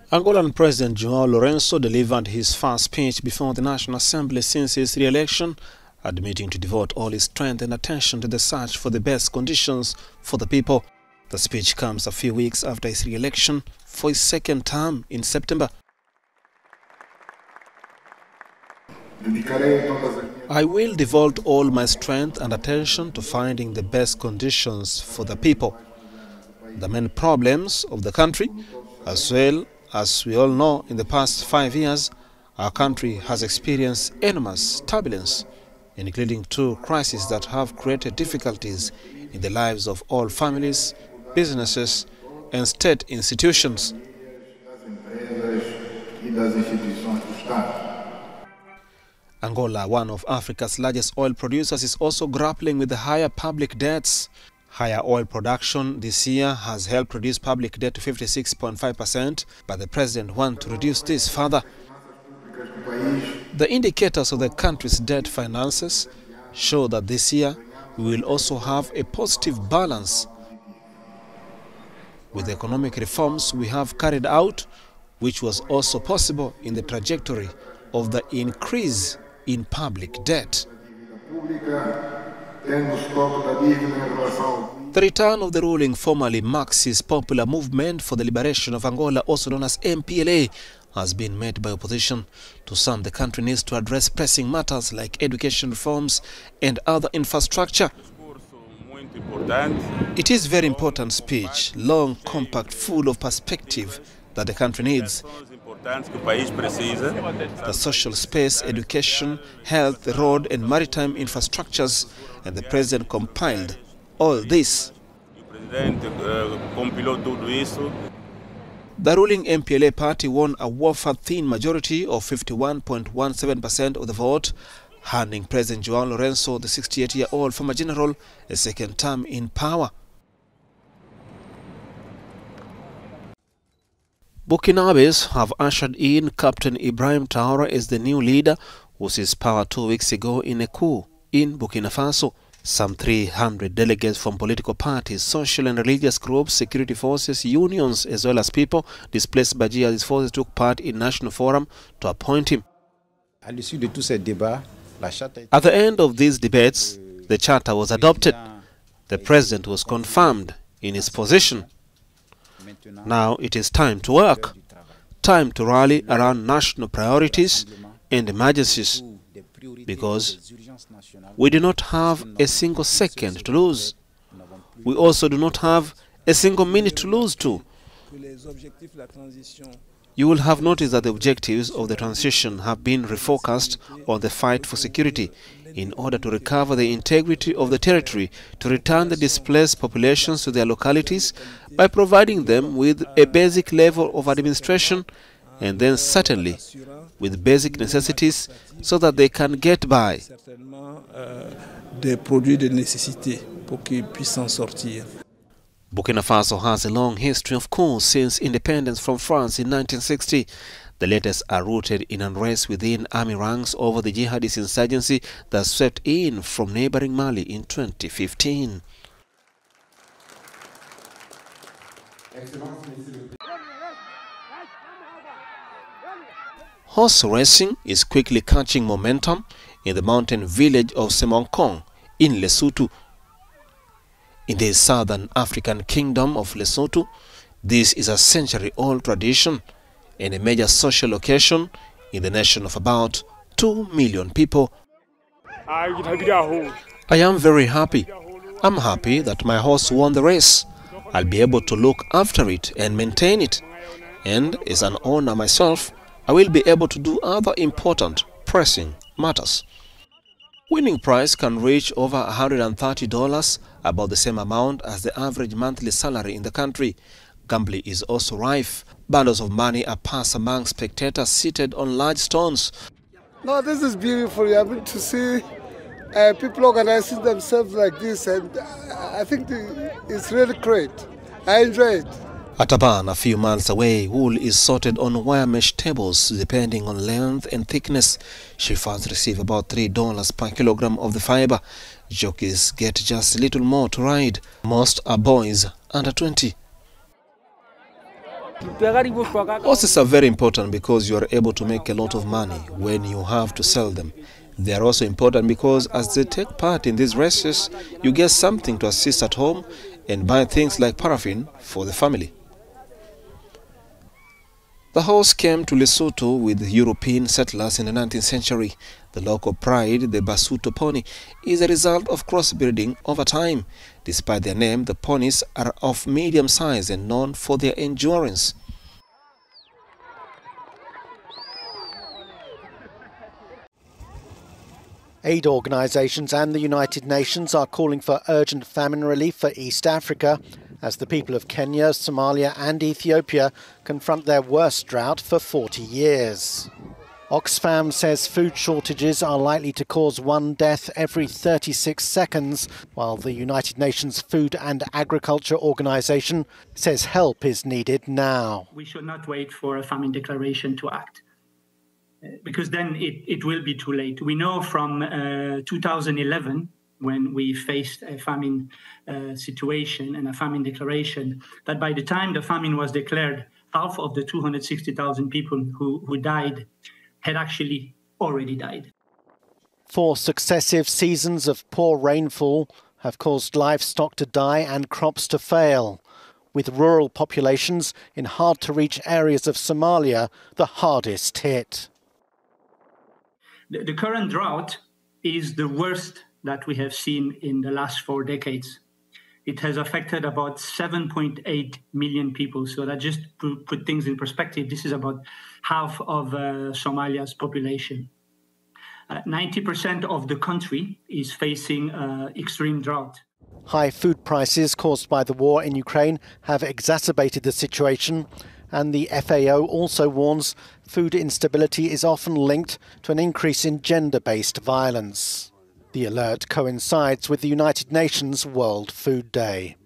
Angolan President Joao Lourenço delivered his first speech before the National Assembly since his re-election, admitting to devote all his strength and attention to the search for the best conditions for the people. The speech comes a few weeks after his re-election for his second term in September. I will devote all my strength and attention to finding the best conditions for the people. The main problems of the country, as well as we all know, in the past 5 years, our country has experienced enormous turbulence, including two crises that have created difficulties in the lives of all families, businesses, and state institutions. Angola, one of Africa's largest oil producers, is also grappling with the higher public debts. Higher oil production this year has helped reduce public debt to 56.5%, but the president wants to reduce this further. The indicators of the country's debt finances show that this year we will also have a positive balance. With the economic reforms we have carried out, which was also possible in the trajectory of the increase in public debt. The return of the ruling formally marks his popular movement for the liberation of Angola, also known as MPLA, has been met by opposition. To some, the country needs to address pressing matters like education reforms and other infrastructure. It is a very important speech, long, compact, full of perspective that the country needs. The social space, education, health, road and maritime infrastructures, and the president compiled all this. The ruling MPLA party won a wafer-thin majority of 51.17% of the vote, handing President Joao Lourenço, the 68-year-old former general, a second term in power. Burkinabes have ushered in Captain Ibrahim Traoré as the new leader who seized power 2 weeks ago in a coup in Burkina Faso. Some 300 delegates from political parties, social and religious groups, security forces, unions, as well as people displaced by jihadist forces took part in national forum to appoint him. At the end of these debates, the charter was adopted. The president was confirmed in his position. Now it is time to work, time to rally around national priorities and emergencies, because we do not have a single second to lose. We also do not have a single minute to lose too. You will have noticed that the objectives of the transition have been refocused on the fight for security in order to recover the integrity of the territory, to return the displaced populations to their localities by providing them with a basic level of administration, and then certainly with basic necessities so that they can get by. Burkina Faso has a long history of coups since independence from France in 1960. The latest are rooted in unrest within army ranks over the jihadist insurgency that swept in from neighboring Mali in 2015. Horse racing is quickly catching momentum in the mountain village of Semonkong in Lesotho. In the southern African kingdom of Lesotho, this is a century-old tradition and a major social occasion in the nation of about 2 million people. I am very happy. I'm happy that my horse won the race. I'll be able to look after it and maintain it. And as an owner myself, I will be able to do other important, pressing matters. Winning prize can reach over $130, about the same amount as the average monthly salary in the country. Gambling is also rife. Bundles of money are passed among spectators seated on large stones. No, this is beautiful. I mean, to see people organizing themselves like this, and I think it's really great. I enjoy it. At a barn a few miles away, wool is sorted on wire mesh tables depending on length and thickness. Shepherds receive about $3 per kilogram of the fiber. Jockeys get just a little more to ride. Most are boys under 20. Horses are very important because you are able to make a lot of money when you have to sell them. They are also important because as they take part in these races, you get something to assist at home and buy things like paraffin for the family. The horse came to Lesotho with European settlers in the 19th century. The local pride, the Basuto pony, is a result of crossbreeding over time. Despite their name, the ponies are of medium size and known for their endurance. Aid organisations and the United Nations are calling for urgent famine relief for East Africa as the people of Kenya, Somalia and Ethiopia confront their worst drought for 40 years. Oxfam says food shortages are likely to cause one death every 36 seconds, while the United Nations Food and Agriculture Organization says help is needed now. We should not wait for a famine declaration to act, because then it will be too late. We know from 2011, when we faced a famine situation and a famine declaration, that by the time the famine was declared, half of the 260,000 people who died had actually already died. 4 successive seasons of poor rainfall have caused livestock to die and crops to fail, with rural populations in hard-to-reach areas of Somalia the hardest hit. The current drought is the worst that we have seen in the last 4 decades. It has affected about 7.8 million people. So that just put things in perspective, this is about half of Somalia's population. 90% of the country is facing extreme drought. High food prices caused by the war in Ukraine have exacerbated the situation, and the FAO also warns food instability is often linked to an increase in gender-based violence. The alert coincides with the United Nations World Food Day.